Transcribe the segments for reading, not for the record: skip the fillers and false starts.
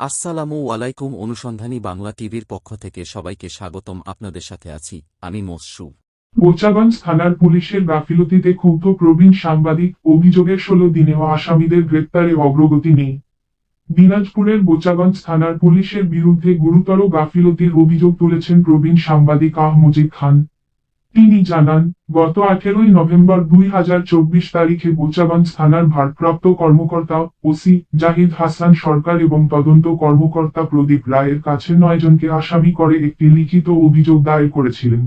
আসসালামু আলাইকুম। অনুসন্ধানী বাংলা টিভির পক্ষ থেকে সবাইকে স্বাগতম। আপনাদের সাথে আছি আমি মোসরু। বোচাগঞ্জ থানার পুলিশের গাফিলতিতে ক্ষুব্ধ প্রবীণ সাংবাদিক। অভিযোগের ১৬ দিনেও আসামিদের গ্রেপ্তারে অগ্রগতি নেই। দিনাজপুরের বোচাগঞ্জ থানার পুলিশের বিরুদ্ধে গুরুতর গাফিলতির অভিযোগ তুলেছেন প্রবীণ সাংবাদিক মজিদ খান। তিনি জানান, গত ১৮ নভেম্বর ২০২৪ তারিখে বোচাগঞ্জ থানার ভারপ্রাপ্ত কর্মকর্তা ওসি জাহিদ হাসান সরকার এবং তদন্ত কর্মকর্তা প্রদীপ রায়ের কাছে ৯ জনকে আসামি করে একটি লিখিত অভিযোগ দায়ের করেছিলেন।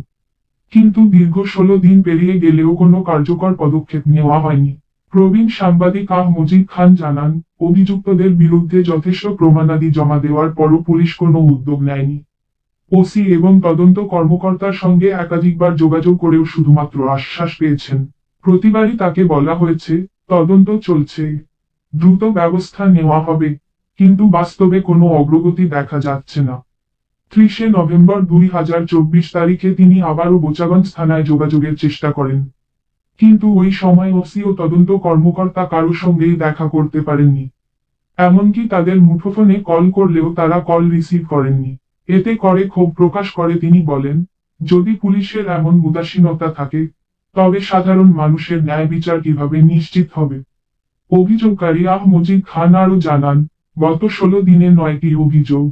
কিন্তু দীর্ঘ ১৬ দিন পেরিয়ে গেলেও কোনো কার্যকর পদক্ষেপ নেওয়া হয়নি। প্রবীণ সাংবাদিক মজিদ খান জানান, অভিযুক্তদের বিরুদ্ধে যথেষ্ট প্রমাণাদি জমা দেওয়ার পরও পুলিশ কোনো উদ্যোগ নেয়নি। ওসি এবং তদন্ত কর্মকর্তার সঙ্গে একাধিকবার যোগাযোগ করেও শুধুমাত্র আশ্বাস পেয়েছেন। প্রতিবারই তাকে বলা হয়েছে, তদন্ত চলছে, দ্রুত ব্যবস্থা নেওয়া হবে, কিন্তু বাস্তবে কোনো অগ্রগতি দেখা যাচ্ছে না। ৩০ নভেম্বর ২০২৪ তারিখে তিনি আবারও বোচাগঞ্জ থানায় যোগাযোগের চেষ্টা করেন। কিন্তু ওই সময় ওসি ও তদন্ত কর্মকর্তা কারো সঙ্গেই দেখা করতে পারেননি। এমনকি তাদের মুঠোফোনে কল করলেও তারা কল রিসিভ করেননি। এতে করে ক্ষোভ প্রকাশ করে তিনি বলেন, যদি পুলিশের এমন উদাসীনতা থাকে, তবে সাধারণ মানুষের ন্যায় বিচার কিভাবে নিশ্চিত হবে। অভিযোগকারী মজিদ খান আরও জানান, গত ১৬ দিনে ৯টি অভিযোগ,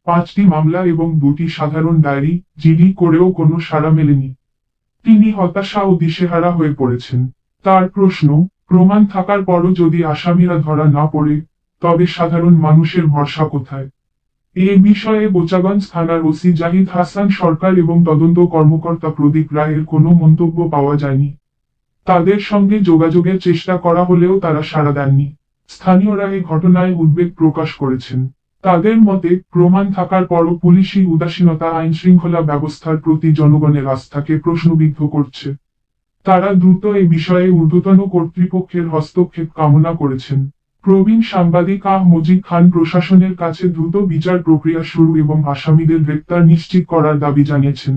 ৫টি মামলা এবং ২টি সাধারণ ডায়েরি জিডি করেও কোনো সাড়া মেলেনি। তিনি হতাশা ও দিশেহারা হয়ে পড়েছেন। তার প্রশ্ন, প্রমাণ থাকার পরও যদি আসামিরা ধরা না পড়ে, তবে সাধারণ মানুষের ভরসা কোথায়? এ বিষয়ে বোচাগঞ্জ থানার ওসি জাহিদ হাসান সরকার এবং তদন্ত কর্মকর্তা প্রদীপ রায়ের কোনো মন্তব্য পাওয়া যায়নি। তাদের সঙ্গে যোগাযোগের চেষ্টা করা হলেও তারা সাড়া দেননি। স্থানীয়রা এ ঘটনায় উদ্বেগ প্রকাশ করেছেন। তাদের মতে, প্রমাণ থাকার পরও পুলিশি উদাসীনতা আইনশৃঙ্খলা ব্যবস্থার প্রতি জনগণের আস্থাকে প্রশ্নবিদ্ধ করছে। তারা দ্রুত এ বিষয়ে ঊর্ধ্বতন কর্তৃপক্ষের হস্তক্ষেপ কামনা করেছেন। প্রবীণ সাংবাদিক মজিদ খান প্রশাসনের কাছে দ্রুত বিচার প্রক্রিয়া শুরু এবং আসামিদের গ্রেপ্তার নিশ্চিত করার দাবি জানিয়েছেন।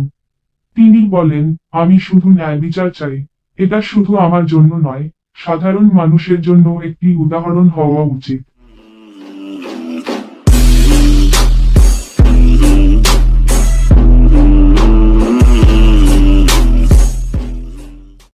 তিনি বলেন, আমি শুধু ন্যায় বিচার চাই। এটা শুধু আমার জন্য নয়, সাধারণ মানুষের জন্য একটি উদাহরণ হওয়া উচিত।